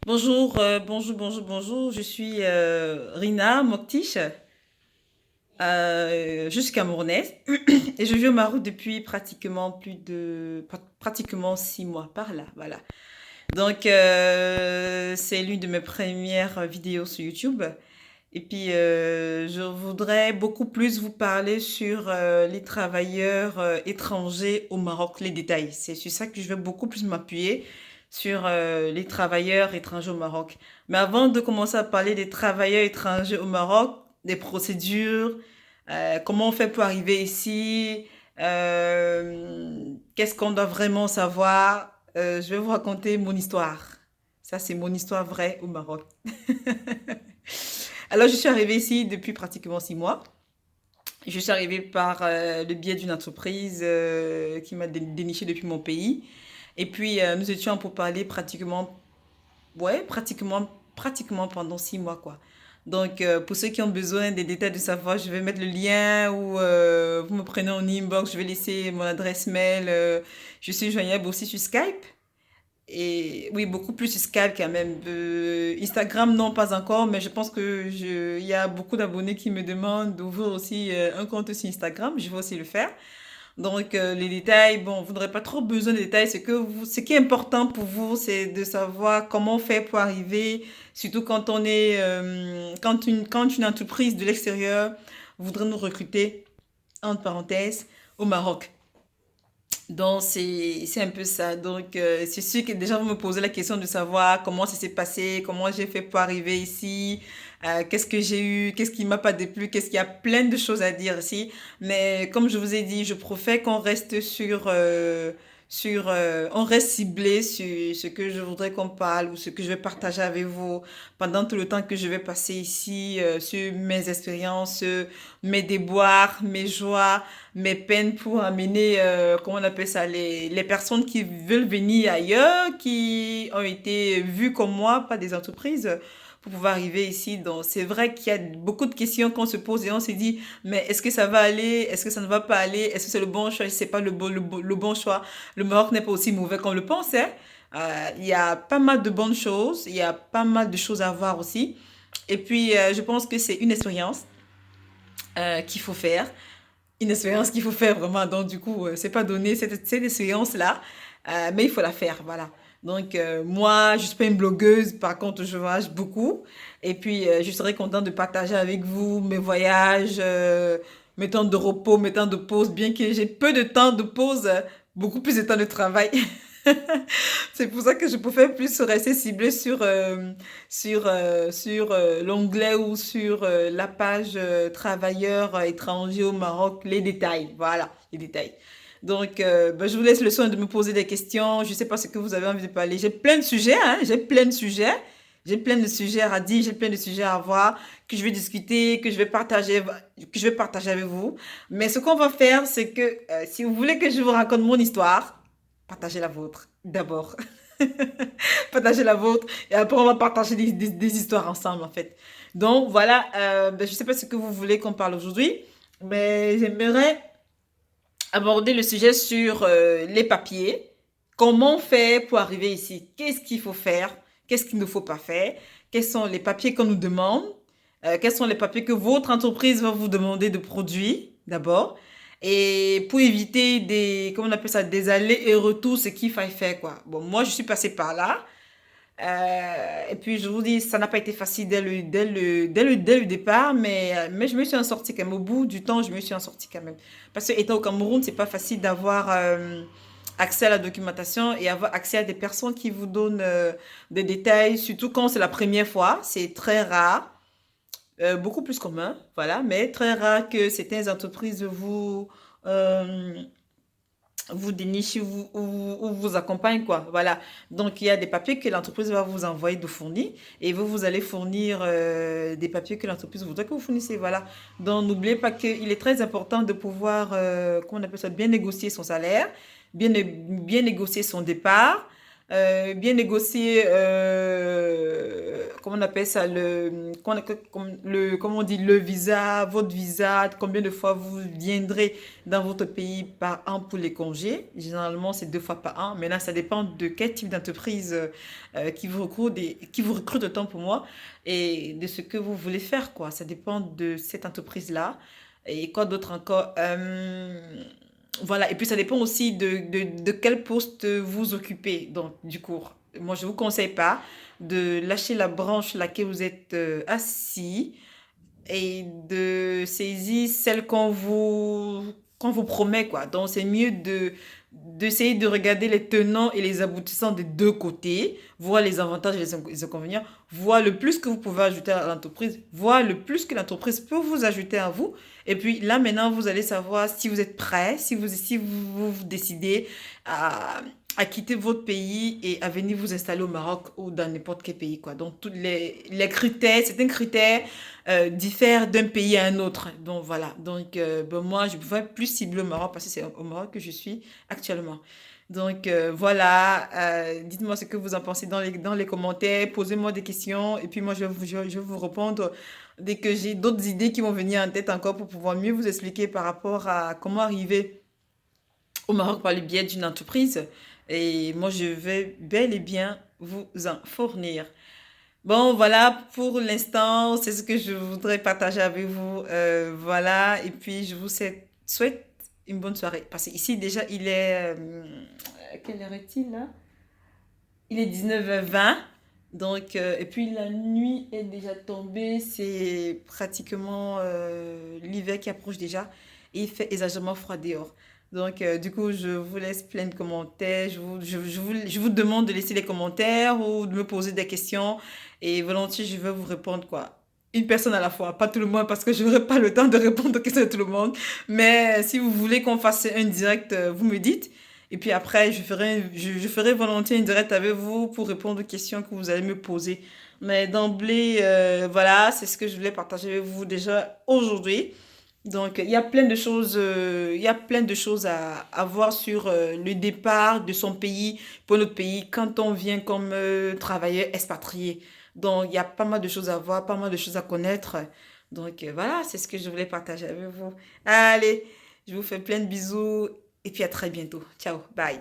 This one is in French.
Bonjour, bonjour. Je suis Rina Moktiche. Je suis camerounaise et je vis au Maroc depuis pratiquement 6 mois par là. Voilà. Donc, c'est l'une de mes premières vidéos sur YouTube. Et puis, je voudrais beaucoup plus vous parler sur les travailleurs étrangers au Maroc, les détails. C'est sur ça que je vais beaucoup plus m'appuyer, sur les travailleurs étrangers au Maroc. Mais avant de commencer à parler des travailleurs étrangers au Maroc, des procédures, comment on fait pour arriver ici, qu'est-ce qu'on doit vraiment savoir, je vais vous raconter mon histoire. Ça, c'est mon histoire vraie au Maroc. Alors, je suis arrivée ici depuis pratiquement 6 mois. Je suis arrivée par le biais d'une entreprise qui m'a déniché depuis mon pays. Et puis, nous étions pour parler pratiquement pendant 6 mois, quoi. Donc, pour ceux qui ont besoin des détails de savoir, je vais mettre le lien ou vous me prenez en inbox, je vais laisser mon adresse mail. Je suis joignable aussi sur Skype. Et oui, beaucoup plus sur Skype quand même. Instagram, non, pas encore, mais je pense il y a beaucoup d'abonnés qui me demandent d'ouvrir aussi un compte sur Instagram. Je vais aussi le faire. Donc, les détails, bon, vous n'aurez pas trop besoin de détails. Ce qui est important pour vous, c'est de savoir comment faire pour arriver, surtout quand une entreprise de l'extérieur voudrait nous recruter, entre parenthèses, au Maroc. Donc, c'est un peu ça. Donc, c'est sûr que déjà, vous me posez la question de savoir comment ça s'est passé, comment j'ai fait pour arriver ici, qu'est-ce que j'ai eu, qu'est-ce qui m'a pas déplu, qu'est-ce qu'il y a plein de choses à dire ici. Mais comme je vous ai dit, je préfère qu'on reste on reste ciblé sur ce que je voudrais qu'on parle ou ce que je vais partager avec vous pendant tout le temps que je vais passer ici, sur mes expériences, mes déboires, mes joies, mes peines pour amener, comment on appelle ça, les personnes qui veulent venir ailleurs, qui ont été vues comme moi par des entreprises pour pouvoir arriver ici. Donc, c'est vrai qu'il y a beaucoup de questions qu'on se pose et on se dit, mais est-ce que ça va aller? Est-ce que ça ne va pas aller? Est-ce que c'est le bon choix? C'est pas le bon choix. Le Maroc n'est pas aussi mauvais qu'on le pense, hein. Il y a pas mal de bonnes choses. Il y a pas mal de choses à voir aussi. Et puis, je pense que c'est une expérience qu'il faut faire, une expérience qu'il faut faire vraiment. Donc, du coup, c'est pas donné cette expérience-là, mais il faut la faire, voilà. Donc, moi, je suis pas une blogueuse, par contre, je voyage beaucoup. Et puis, je serais contente de partager avec vous mes voyages, mes temps de repos, mes temps de pause, bien que j'ai peu de temps de pause, beaucoup plus de temps de travail. C'est pour ça que je préfère plus rester ciblée sur l'onglet ou sur la page travailleurs étrangers au Maroc, les détails. Voilà, les détails. Donc, ben, je vous laisse le soin de me poser des questions. Je ne sais pas ce que vous avez envie de parler. J'ai plein de sujets, hein, j'ai plein de sujets. J'ai plein de sujets à dire, j'ai plein de sujets à voir, que je vais discuter, que je vais partager avec vous. Mais ce qu'on va faire, c'est que si vous voulez que je vous raconte mon histoire, partagez la vôtre d'abord. Partagez la vôtre et après on va partager des histoires ensemble en fait. Donc voilà, ben, je ne sais pas ce que vous voulez qu'on parle aujourd'hui, mais j'aimerais aborder le sujet sur les papiers. Comment faire pour arriver ici? Qu'est-ce qu'il faut faire? Qu'est-ce qu'il ne faut pas faire? Quels sont les papiers qu'on nous demande? Quels sont les papiers que votre entreprise va vous demander de produire d'abord? Et pour éviter comment on appelle ça, des allers et retours, ce qu'il faille faire, quoi. Bon, moi, je suis passée par là. Et puis, je vous dis, ça n'a pas été facile dès le départ, mais je me suis en sortie quand même. Au bout du temps, je me suis en sortie quand même. Parce que étant au Cameroun, c'est pas facile d'avoir accès à la documentation et avoir accès à des personnes qui vous donnent des détails, surtout quand c'est la première fois. C'est très rare, beaucoup plus commun, voilà, mais très rare que certaines entreprises euh, vous déniche ou vous accompagne, quoi. Voilà. Donc, il y a des papiers que l'entreprise va vous envoyer de fournir et vous allez fournir des papiers que l'entreprise voudrait que vous fournissiez. Voilà. Donc, n'oubliez pas qu'il est très important de pouvoir, comment on appelle ça, bien négocier son salaire, bien négocier son départ. bien négocier, comment on appelle ça, comment on dit, le visa, votre visa, combien de fois vous viendrez dans votre pays par an pour les congés. Généralement, c'est 2 fois par an. Maintenant, ça dépend de quel type d'entreprise qui vous recrute autant pour moi et de ce que vous voulez faire, quoi. Ça dépend de cette entreprise-là. Et quoi d'autre encore? Voilà, et puis ça dépend aussi de quel poste vous occupez, donc du coup. Moi, je ne vous conseille pas de lâcher la branche sur laquelle vous êtes assis et de saisir celle qu'on vous promet, quoi. Donc, c'est mieux d'essayer de regarder les tenants et les aboutissants des deux côtés, voir les avantages et les inconvénients, voir le plus que vous pouvez ajouter à l'entreprise, voir le plus que l'entreprise peut vous ajouter à vous. Et puis là, maintenant, vous allez savoir si vous êtes prêt, si vous décidez à quitter votre pays et à venir vous installer au Maroc ou dans n'importe quel pays, quoi. Donc, tous les critères, certains critères diffèrent d'un pays à un autre. Donc, voilà. Donc, ben, moi, je vais plus cibler au Maroc parce que c'est au Maroc que je suis actuellement. Donc, voilà. Dites-moi ce que vous en pensez dans les commentaires. Posez-moi des questions et puis moi, je vais vous répondre dès que j'ai d'autres idées qui vont venir en tête encore pour pouvoir mieux vous expliquer par rapport à comment arriver au Maroc par le biais d'une entreprise. Et moi, je vais bel et bien vous en fournir. Bon, voilà, pour l'instant, c'est ce que je voudrais partager avec vous. Voilà, et puis je vous souhaite une bonne soirée. Parce que ici, déjà, il est... quelle heure est-il là? Il est 19h20. Donc, et puis la nuit est déjà tombée. C'est pratiquement l'hiver qui approche déjà. Et il fait exagérément froid dehors. Donc, du coup, je vous laisse plein de commentaires. Je vous demande de laisser les commentaires ou de me poser des questions. Et volontiers, je vais vous répondre, quoi. Une personne à la fois, pas tout le monde, parce que je n'aurai pas le temps de répondre aux questions de tout le monde. Mais si vous voulez qu'on fasse un direct, vous me dites. Et puis après, je ferai volontiers une direct avec vous pour répondre aux questions que vous allez me poser. Mais d'emblée, voilà, c'est ce que je voulais partager avec vous déjà aujourd'hui. Donc, il y a plein de choses, il y a plein de choses à voir sur le départ de son pays pour notre pays quand on vient comme travailleur expatrié. Donc, il y a pas mal de choses à voir, pas mal de choses à connaître. Donc, voilà, c'est ce que je voulais partager avec vous. Allez, je vous fais plein de bisous et puis à très bientôt. Ciao, bye.